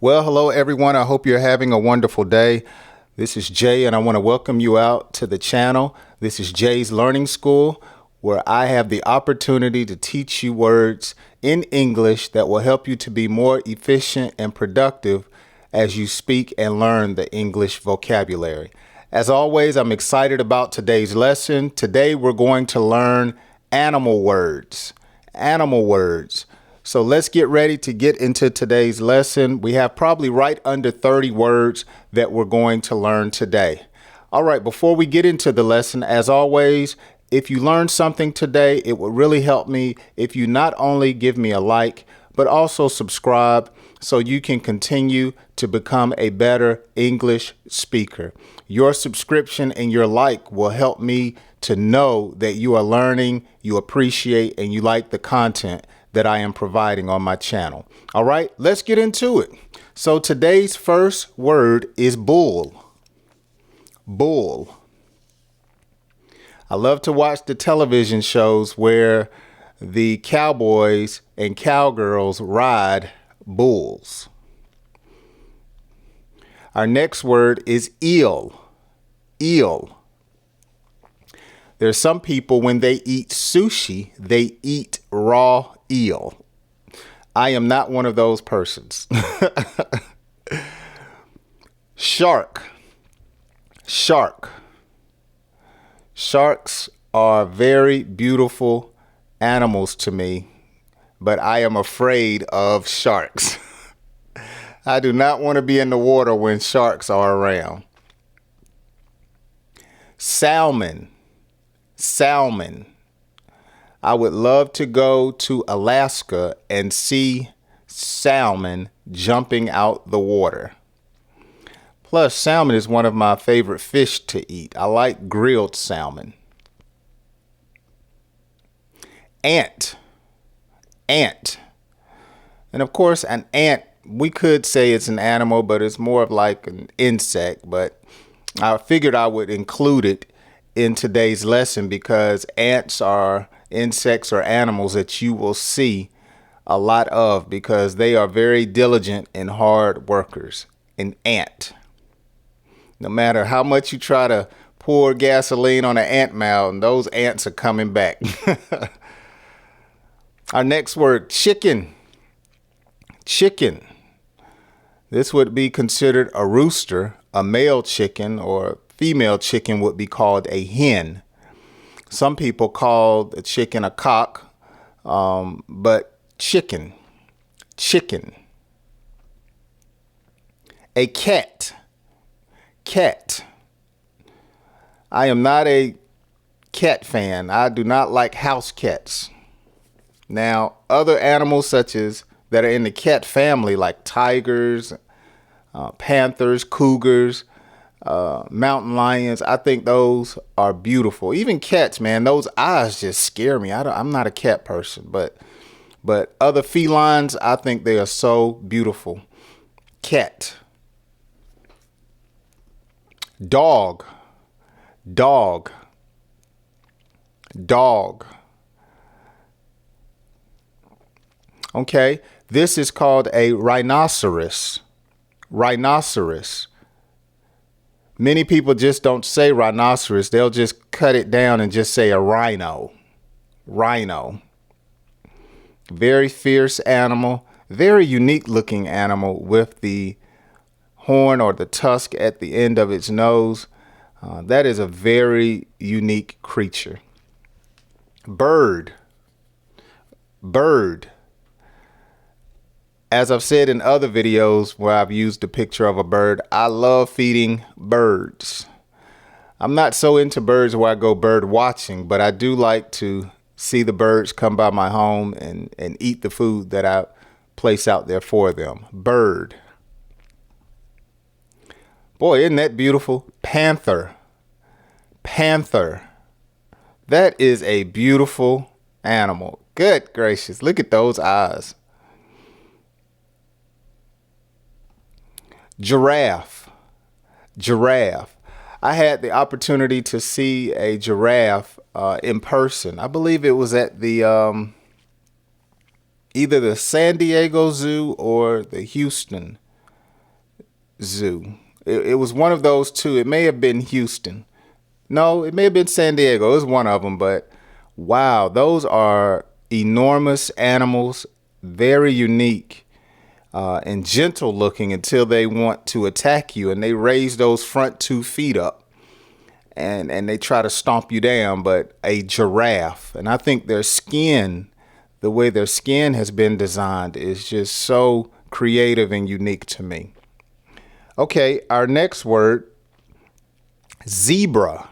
Well, hello everyone. I hope you're having a wonderful day. This is Jay and I want to welcome you out to the channel. This is Jay's Learning School, where I have the opportunity to teach you words in English that will help you to be more efficient and productive as you speak and learn the English vocabulary. As always, I'm excited about today's lesson. Today we're going to learn animal words. Animal words. So let's get ready to get into today's lesson. We have probably right under 30 words that we're going to learn today. All right, before we get into the lesson, as always, if you learned something today, it would really help me if you not only give me a like, but also subscribe so you can continue to become a better English speaker. Your subscription and your like will help me to know that you are learning, you appreciate, and you like the content that I am providing on my channel. All right, let's get into it. So today's first word is bull. Bull. I love to watch the television shows where the cowboys and cowgirls ride bulls. Our next word is eel. Eel. There's some people, when they eat sushi, they eat raw eel. I am not one of those persons. Shark. Shark. Sharks are very beautiful animals to me, but I am afraid of sharks. I do not want to be in the water when sharks are around. Salmon. Salmon. I would love to go to Alaska and see salmon jumping out the water. Plus, salmon is one of my favorite fish to eat. I like grilled salmon. Ant. Ant. And of course, an ant, we could say it's an animal, but it's more of like an insect. But I figured I would include it in today's lesson because ants are insects or animals that you will see a lot of because they are very diligent and hard workers. An ant. No matter how much you try to pour gasoline on an ant mound, those ants are coming back. Our next word, chicken. Chicken. This would be considered a rooster. A male chicken or female chicken would be called a hen. Some people call the chicken a cock, but chicken. Chicken. A cat. Cat. I am not a cat fan. I do not like house cats. Now, other animals such as that are in the cat family like tigers, panthers, cougars, mountain lions, I think those are beautiful. Even cats, man, those eyes just scare me. I'm not a cat person, but other felines, I think they are so beautiful. Cat. Dog. Dog. Dog. Okay, this is called a rhinoceros. Rhinoceros. Many people just don't say rhinoceros. They'll just cut it down and just say a rhino. Rhino. Very fierce animal. Very unique looking animal with the horn or the tusk at the end of its nose. That is a very unique creature. Bird. Bird. As I've said in other videos where I've used a picture of a bird, I love feeding birds. I'm not so into birds where I go bird watching, but I do like to see the birds come by my home and eat the food that I place out there for them. Bird. Boy, isn't that beautiful? Panther. Panther. That is a beautiful animal. Good gracious. Look at those eyes. Giraffe. Giraffe. I had the opportunity to see a giraffe in person. I believe it was at the either the San Diego Zoo or the Houston Zoo. It was one of those two. It may have been Houston. No, it may have been San Diego. It was one of them. But wow, those are enormous animals, very unique and gentle looking until they want to attack you. And they raise those front 2 feet up and they try to stomp you down. But a giraffe, and I think their skin, the way their skin has been designed, is just so creative and unique to me. Okay, our next word, zebra.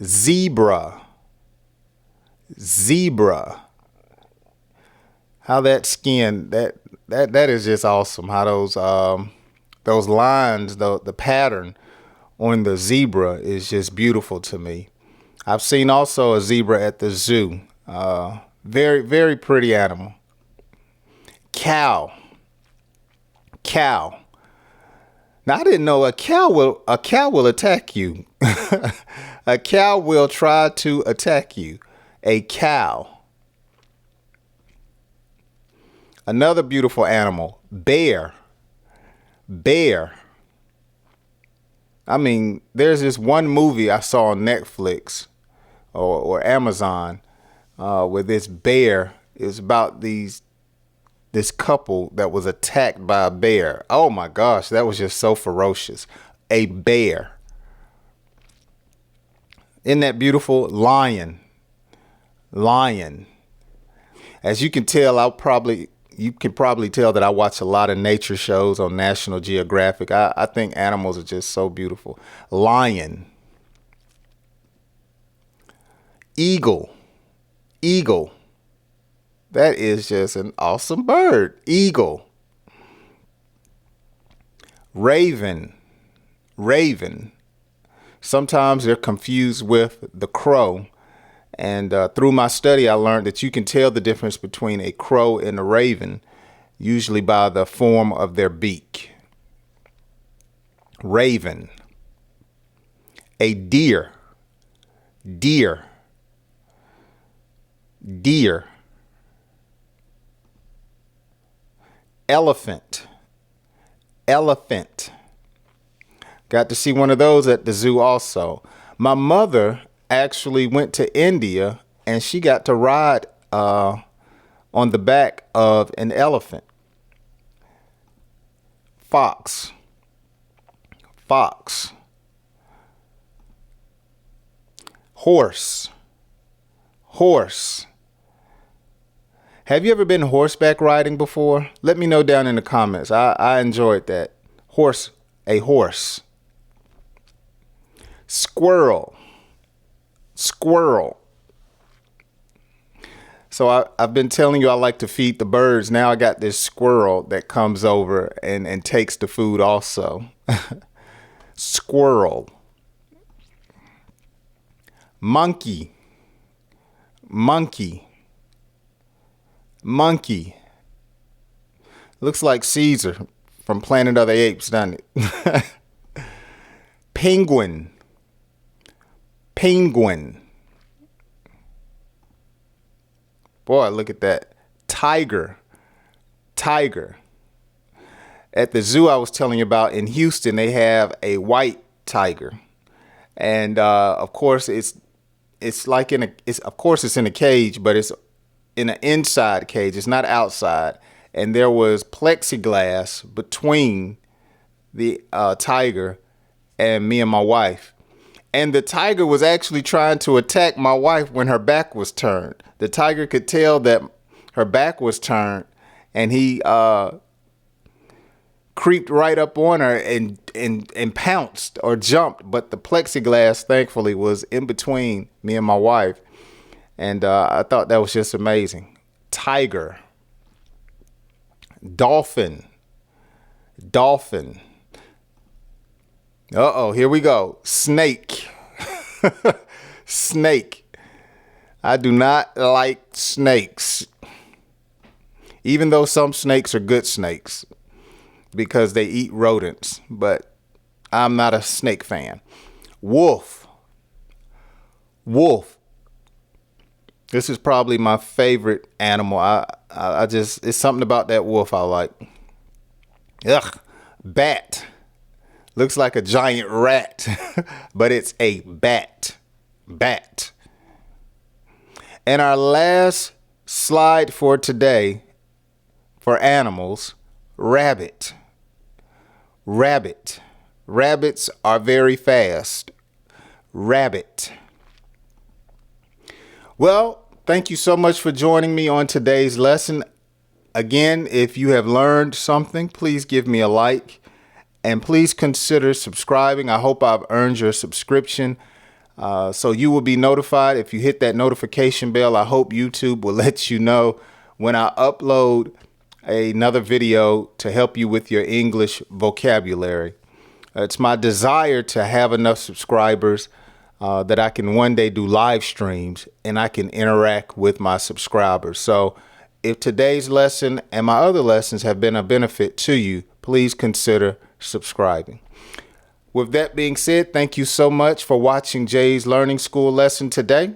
Zebra. Zebra. How that skin, that is just awesome. How those lines, the pattern on the zebra is just beautiful to me. I've seen also a zebra at the zoo. Very, very pretty animal. Cow. Cow. Now, I didn't know a cow will attack you. A cow will try to attack you. A cow. Another beautiful animal, bear. Bear. I mean, there's this one movie I saw on Netflix or Amazon where this bear is about this couple that was attacked by a bear. Oh my gosh, that was just so ferocious. A bear. Isn't that beautiful? Lion. Lion. As you can tell, you can probably tell that I watch a lot of nature shows on National Geographic. I think animals are just so beautiful. Lion. Eagle. Eagle. That is just an awesome bird. Eagle. Raven. Raven. Sometimes they're confused with the crow. And through my study, I learned that you can tell the difference between a crow and a raven, usually by the form of their beak. Raven. A deer. Deer. Deer. Elephant. Elephant. Got to see one of those at the zoo also. My mother actually went to India and she got to ride on the back of an elephant. Fox. Fox. Horse. Horse. Have you ever been horseback riding before? Let me know down in the comments. I enjoyed that. Horse. A horse. Squirrel. Squirrel. So I've been telling you I like to feed the birds. Now I got this squirrel that comes over and takes the food also. Squirrel. Monkey. Monkey. Monkey. Looks like Caesar from Planet of the Apes, doesn't it? Penguin. Penguin. Boy, look at that. Tiger. Tiger. At the zoo I was telling you about in Houston, they have a white tiger. And of course it's like in a cage, but it's in an inside cage. It's not outside. And there was plexiglass between the tiger and me and my wife. And the tiger was actually trying to attack my wife when her back was turned. The tiger could tell that her back was turned, and he creeped right up on her and pounced or jumped. But the plexiglass, thankfully, was in between me and my wife. And I thought that was just amazing. Tiger. Dolphin. Dolphin. Uh-oh, here we go. Snake. Snake. I do not like snakes. Even though some snakes are good snakes because they eat rodents, but I'm not a snake fan. Wolf. Wolf. This is probably my favorite animal. I just, it's something about that wolf I like. Ugh. Bat. Looks like a giant rat, but it's a bat. Bat. And our last slide for today for animals, rabbit. Rabbit. Rabbits are very fast. Rabbit. Well, thank you so much for joining me on today's lesson. Again, if you have learned something, please give me a like and please consider subscribing. I hope I've earned your subscription. So you will be notified if you hit that notification bell. I hope YouTube will let you know when I upload another video to help you with your English vocabulary. It's my desire to have enough subscribers that I can one day do live streams and I can interact with my subscribers. So if today's lesson and my other lessons have been a benefit to you, please consider subscribing. With that being said, thank you so much for watching Jay's Learning School lesson today,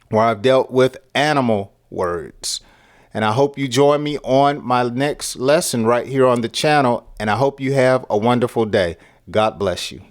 where I've dealt with animal words. And I hope you join me on my next lesson right here on the channel. And I hope you have a wonderful day. God bless you.